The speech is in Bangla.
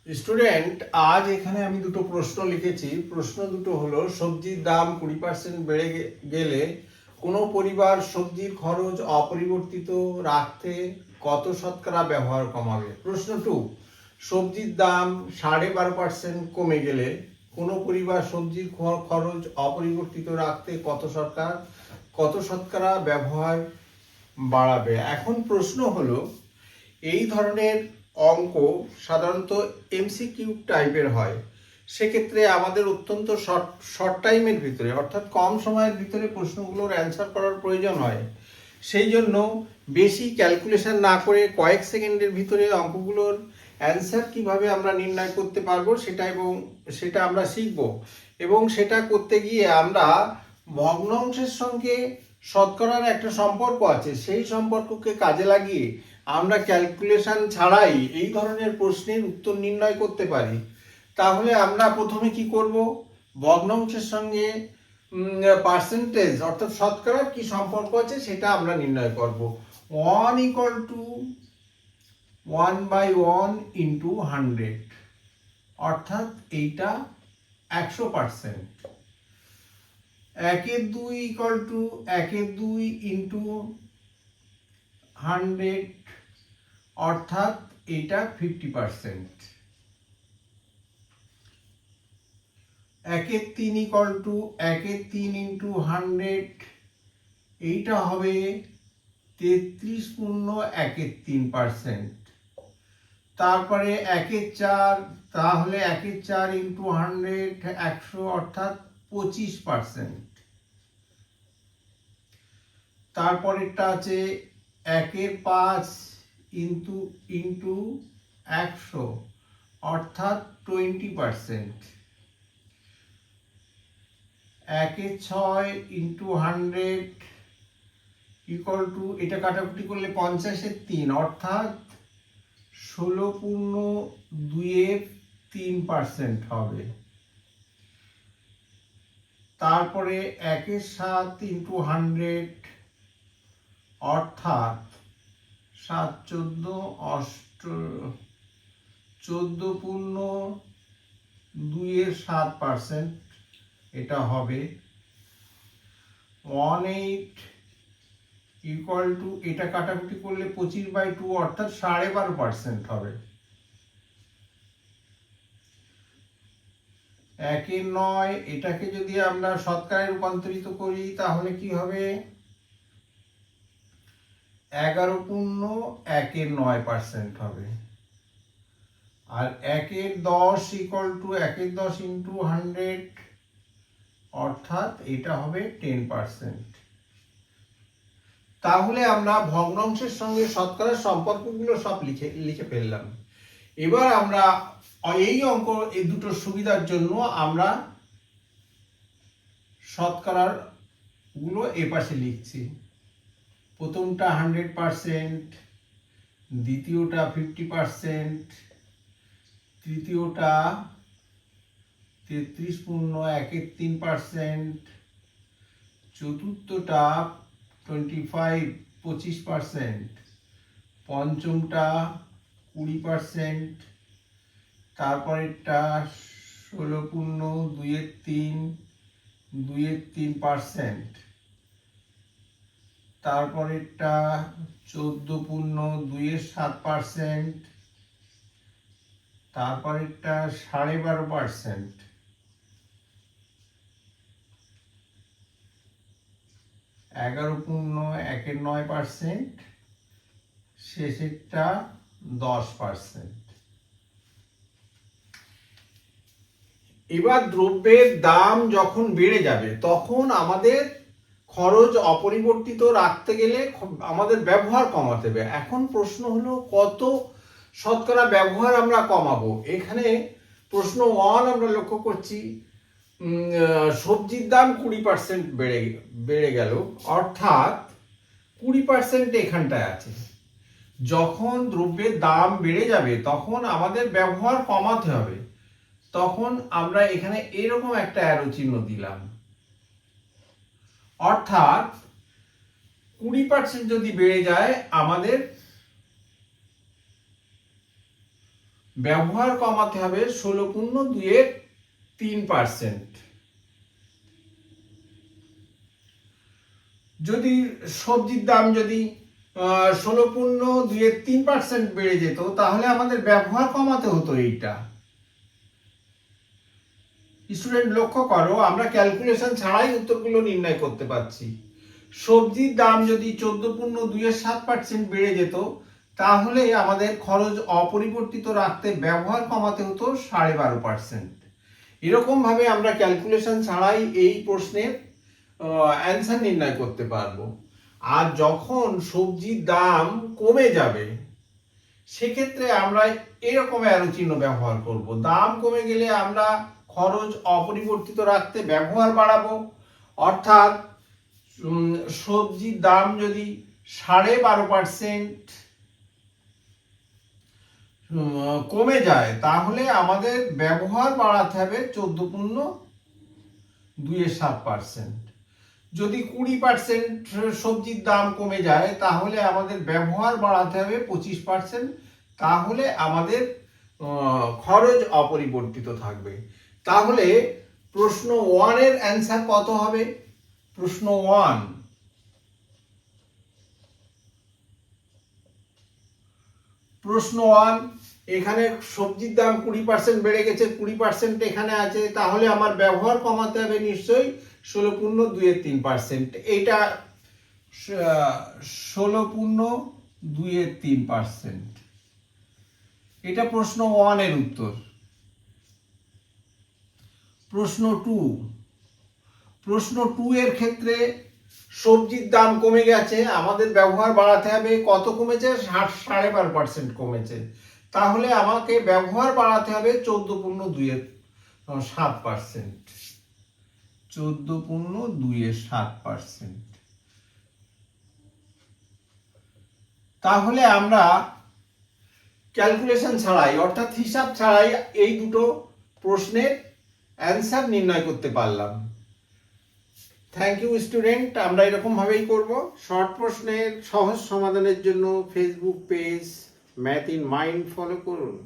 স্টুডেন্ট, আজ এখানে আমি দুটো প্রশ্ন লিখেছি। প্রশ্ন দুটো হলো, সবজির দাম 20% বেড়ে গেলে কোনো পরিবার সবজির খরচ অপরিবর্তিত রাখতে কত শতকরা ব্যবহার কমাবে। প্রশ্ন 2, সবজির দাম 12.5% কমে গেলে কোনো পরিবার সবজির খরচ অপরিবর্তিত রাখতে কত শতকরা ব্যবহার বাড়াবে। এখন প্রশ্ন হলো, এই ধরনের অঙ্ক সাধারণত এমসিকিউ টাইপের হয়। সেক্ষেত্রে আমাদের অত্যন্ত শর্ট টাইমের ভিতরে, অর্থাৎ কম সময়ের ভিতরে প্রশ্নগুলোর অ্যান্সার করার প্রয়োজন হয়। সেই জন্য বেশি ক্যালকুলেশন না করে কয়েক সেকেন্ডের ভিতরে অঙ্কগুলোর অ্যান্সার কিভাবে আমরা নির্ণয় করতে পারবো সেটা আমরা শিখব। এবং সেটা করতে গিয়ে আমরা ভগ্নাংশের সঙ্গে শতকরার একটা সম্পর্ক আছে, সেই সম্পর্ককে কাজে লাগিয়ে আমরা ক্যালকুলেশন ছাড়াই এই ধরনের প্রশ্নের উত্তর নির্ণয় করতে পারি। তাহলে আমরা প্রথমে কি করব, ভগ্নাংশের সঙ্গে পার্সেন্টেজ অর্থাৎ শতকরার কি সম্পর্ক আছে সেটা আমরা নির্ণয় করব। 1 = 1/1 × 100, অর্থাৎ এইটা 100%। 1/2 = 1/2 × 100, অর্থাৎ এটা 50%। 1/3 = 1/3 × 100, এইটা হবে 33.1/3%। তারপরে 1/4, তাহলে 1/4 × 100 100, অর্থাৎ 25%। তারপরেরটা আছে 1/5 × 100, অর্থাৎ 20%। 1/6 × 100 এটা কাটাকুটি করলে 50/3, অর্থাৎ 16.23% হবে। তারপরে 1/7 × 100, অর্থাৎ 14.27%, এটা হবে। 1/8 এটা কাটাকুটি করলে 25/2, অর্থাৎ 12.5% হবে। 1/9 এটাকে যদি আমরা শতকরায় রূপান্তরিত করি তাহলে কি হবে, 11.1/9% হবে। আর 1/10 = 1/10 × 100, অর্থাৎ এটা হবে 10%। তাহলে আমরা ভগ্নাংশের সঙ্গে শতকরার সম্পর্কগুলো সব লিখে ফেললাম। এবার আমরা এই দুটোর সুবিধার জন্য আমরা শতকরার গুলো এপাশে লিখছি। প্রথমটা 100%, দ্বিতীয়টা 50%, তৃতীয়টা 33.1/3%, চতুর্থটা 25%, পঞ্চমটা 20%, তারপরেরটা 16.23%, তারপরেরটা 14.27%, তারপরেরটা 12.5%, (11.19%), শেষেরটা 10%। এবার দ্রব্যের দাম যখন বেড়ে যাবে তখন আমাদের খরচ অপরিবর্তিত রাখতে গেলে আমাদের ব্যবহার কমাতে হবে। এখন প্রশ্ন হলো, কত শতকরা ব্যবহার আমরা কমাবো। এখানে প্রশ্ন 1 আমরা লক্ষ্য করছি, সবজির দাম 20% বেড়ে গেল, অর্থাৎ 20% এখানটায় আছে। যখন দ্রব্যের দাম বেড়ে যাবে তখন আমাদের ব্যবহার কমাতে হবে। তখন আমরা এখানে এরকম একটা অ্যারো চিহ্ন দিলাম, অর্থাৎ 20% যদি বেড়ে যায় আমাদের ব্যবহার কমাতে হবে 16.2%। যদি সবজির দাম যদি 16.23% বেড়ে যেত, তাহলে আমাদের ব্যবহার কমাতে হতো এইটা। স্টুডেন্ট লক্ষ্য করো, আমরা ক্যালকুলেশন ছাড়াই উত্তরগুলো নির্ণয় করতে পারছি। সবজির দাম যদি 14.27% বেড়ে যেত, তাহলে আমাদের খরচ অপরিবর্তিত রাখতে ব্যবহার কমাতে হতো 12.5%। এরকম ভাবে আমরা ক্যালকুলেশন ছাড়াই এই প্রশ্নের অ্যান্সার নির্ণয় করতে পারবো। আর যখন সবজির দাম কমে যাবে, সেক্ষেত্রে আমরা এরকম অ্যারো চিহ্ন ব্যবহার করব। দাম কমে গেলে আমরা খরচ অপরিবর্তিত রাখতে ব্যবহার বাড়াবো, অর্থাৎ সবজির দাম যদি 12.5% কমে যায়, তাহলে আমাদের ব্যবহার বাড়াতে হবে 14.27%। যদি 20% সবজির দাম কমে যায়, তাহলে আমাদের ব্যবহার বাড়াতে হবে 25%। তাহলে আমাদের খরচ অপরিবর্তিত থাকবে। তাহলে প্রশ্ন 1 এর অ্যান্সার কত হবে? প্রশ্ন 1, এখানে সবজির দাম 20% বেড়ে গেছে, 20% এখানে আছে, তাহলে আমার ব্যবহার কমাতে হবে নিশ্চয়ই 16.23%। এইটা 16.23%। এটা প্রশ্ন 1 এর উত্তর। প্রশ্ন 2 এর ক্ষেত্রে সবজির দাম কমে গেছে, আমাদের ব্যবহার বাড়াতে হবে। কত কমেছে? 12.5% কমেছে। তাহলে আমাকে ব্যবহার বাড়াতে হবে 14.27%। 14.27%। তাহলে আমরা ক্যালকুলেশন ছাড়াই, অর্থাৎ হিসাব ছাড়াই, এই দুটো প্রশ্নের অ্যান্সার নির্ণয় করতে পারলাম। Thank you student. আমরা এরকম ভাবেই করব। শর্ট প্রশ্নের সহজ সমাধানের জন্য Facebook page math in mind follow করুন।